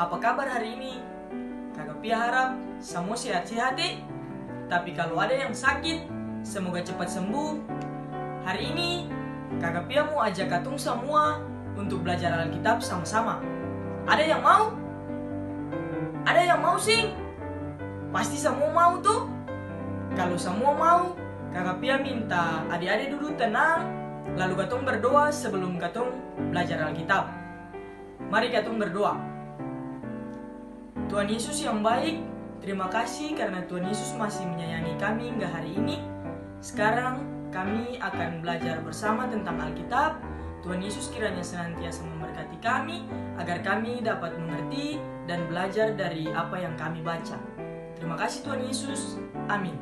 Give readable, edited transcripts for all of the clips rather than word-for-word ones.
Apa kabar hari ini? Kakak Pia harap semua sehat-sehat ya. Tapi kalau ada yang sakit, semoga cepat sembuh. Hari ini Kakak Pia mau ajak katung semua untuk belajar Alkitab sama-sama. Ada yang mau? Ada yang mau sih? Pasti semua mau tuh. Kalau semua mau, Kakak Pia minta adik-adik duduk tenang, lalu katung berdoa sebelum katung belajar Alkitab. Mari katung berdoa. Tuhan Yesus yang baik, terima kasih karena Tuhan Yesus masih menyayangi kami hingga hari ini. Sekarang kami akan belajar bersama tentang Alkitab. Tuhan Yesus kiranya senantiasa memberkati kami agar kami dapat mengerti dan belajar dari apa yang kami baca. Terima kasih Tuhan Yesus. Amin.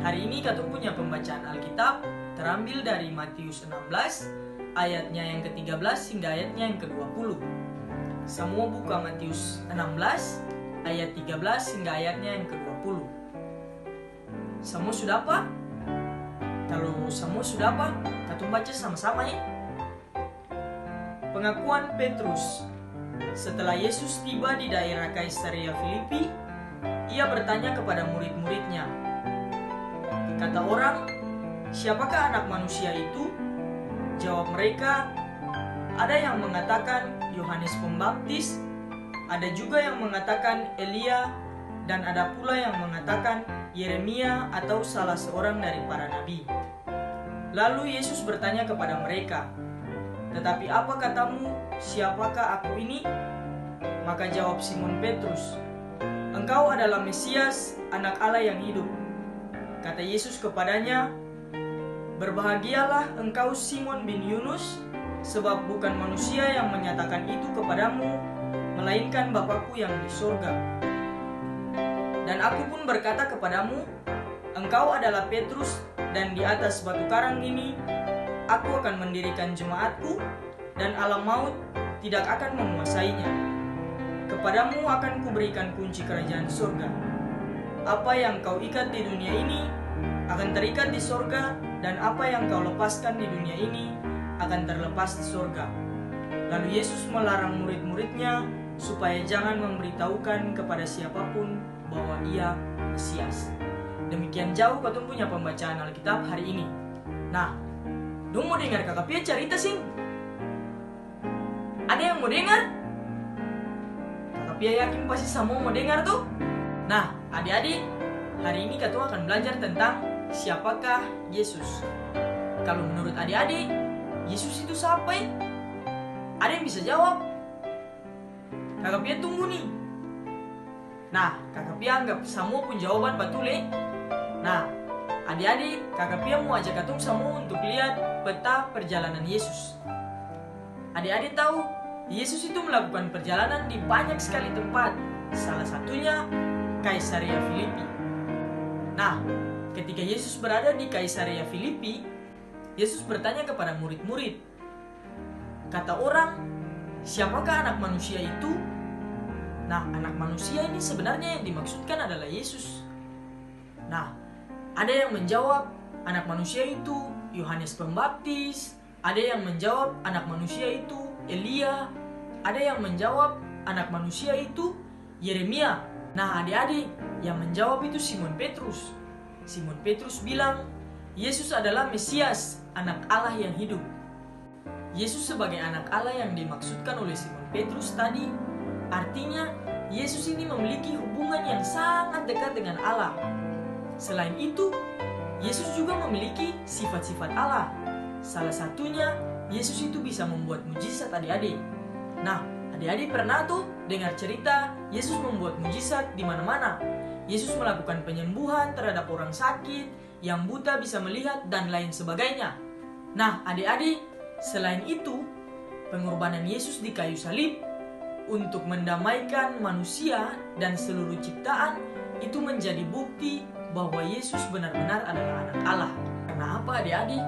Hari ini katung punya pembacaan Alkitab terambil dari Matius 16 ayatnya yang ke-13 hingga ayatnya yang ke-20. Semua buka Matius 16 ayat 13 hingga ayatnya yang ke-20. Semua sudah apa? Kalau semua sudah apa? Katung baca sama-sama ya. Pengakuan Petrus. Setelah Yesus tiba di daerah Kaisarea Filipi, ia bertanya kepada murid-muridnya, kata orang, siapakah anak manusia itu? Jawab mereka, ada yang mengatakan Yohanes Pembaptis, ada juga yang mengatakan Elia, dan ada pula yang mengatakan Yeremia atau salah seorang dari para nabi. Lalu Yesus bertanya kepada mereka, tetapi apa katamu, siapakah aku ini? Maka jawab Simon Petrus, engkau adalah Mesias, anak Allah yang hidup. Kata Yesus kepadanya, berbahagialah engkau Simon bin Yunus, sebab bukan manusia yang menyatakan itu kepadamu, melainkan Bapakku yang di surga. Dan aku pun berkata kepadamu, engkau adalah Petrus, dan di atas batu karang ini, aku akan mendirikan jemaatku, dan alam maut tidak akan menguasainya. Kepadamu akan kuberikan kunci kerajaan surga. Apa yang kau ikat di dunia ini, akan terikat di surga, dan apa yang kau lepaskan di dunia ini, akan terlepas di surga. Lalu Yesus melarang murid-muridnya supaya jangan memberitahukan kepada siapapun bahwa ia Mesias. Demikian jauh katung punya pembacaan Alkitab hari ini. Nah, dong mau dengar Kakak Pia cerita sih? Ada yang mau dengar? Kakak Pia yakin pasti semua mau dengar tuh. Nah, adik-adik, hari ini katung akan belajar tentang siapakah Yesus. Kalau menurut adik-adik, Yesus itu siapa ya? Ada yang bisa jawab? Kakak Pia tunggu nih. Nah, Kakak Pia anggap semua pun jawaban betul ya. Nah, adik-adik, Kakak Pia mau ajak katung semua untuk lihat peta perjalanan Yesus. Adik-adik tahu, Yesus itu melakukan perjalanan di banyak sekali tempat. Salah satunya Kaisarea Filipi. Nah, ketika Yesus berada di Kaisarea Filipi, Yesus bertanya kepada murid-murid, kata orang, siapakah anak manusia itu? Nah, anak manusia ini sebenarnya yang dimaksudkan adalah Yesus. Nah, ada yang menjawab anak manusia itu Yohanes Pembaptis, ada yang menjawab anak manusia itu Elia, ada yang menjawab anak manusia itu Yeremia. Nah, adik-adik, yang menjawab itu Simon Petrus. Simon Petrus bilang, Yesus adalah Mesias, anak Allah yang hidup. Yesus sebagai anak Allah yang dimaksudkan oleh Simon Petrus tadi, artinya Yesus ini memiliki hubungan yang sangat dekat dengan Allah. Selain itu, Yesus juga memiliki sifat-sifat Allah. Salah satunya, Yesus itu bisa membuat mujizat adik-adik. Nah, adik-adik pernah tuh dengar cerita Yesus membuat mujizat di mana-mana. Yesus melakukan penyembuhan terhadap orang sakit, yang buta bisa melihat, dan lain sebagainya. Nah, adik-adik, selain itu, pengorbanan Yesus di kayu salib untuk mendamaikan manusia dan seluruh ciptaan itu menjadi bukti bahwa Yesus benar-benar adalah anak Allah. Karena apa adik-adik?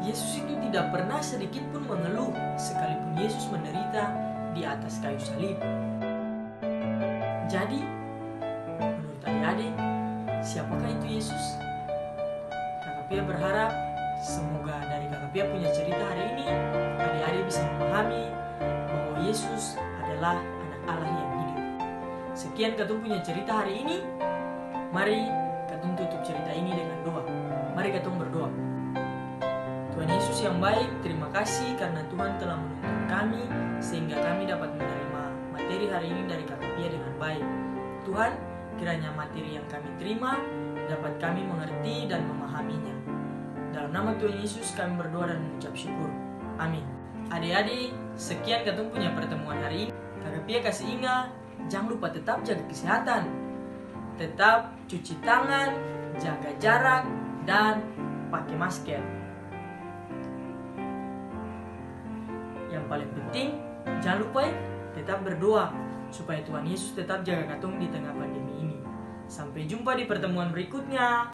Yesus itu tidak pernah sedikit pun mengeluh sekalipun Yesus menderita di atas kayu salib. Jadi, menurut adik-adik, siapakah itu Yesus? Kakak Pia berharap semoga dari Kakak Pia punya cerita hari ini, adik-adik bisa memahami bahwa Yesus adalah anak Allah yang hidup. sekian katong punya cerita hari ini. Mari katong tutup cerita ini dengan doa. Mari katong berdoa. Tuhan Yesus yang baik, terima kasih karena Tuhan telah menuntun kami sehingga kami dapat menerima materi hari ini dari Kakak Pia dengan baik. Tuhan, kiranya materi yang kami terima dapat kami mengerti dan memahaminya. Dalam nama Tuhan Yesus kami berdoa dan mengucap syukur. Amin. Adik-adik, sekian katong punya pertemuan hari ini. Kakak Pia kasih ingat, jangan lupa tetap jaga kesehatan. Tetap cuci tangan, jaga jarak, dan pakai masker. Yang paling penting, jangan lupa tetap berdoa supaya Tuhan Yesus tetap jaga katong di tengah pandemi ini. Sampai jumpa di pertemuan berikutnya.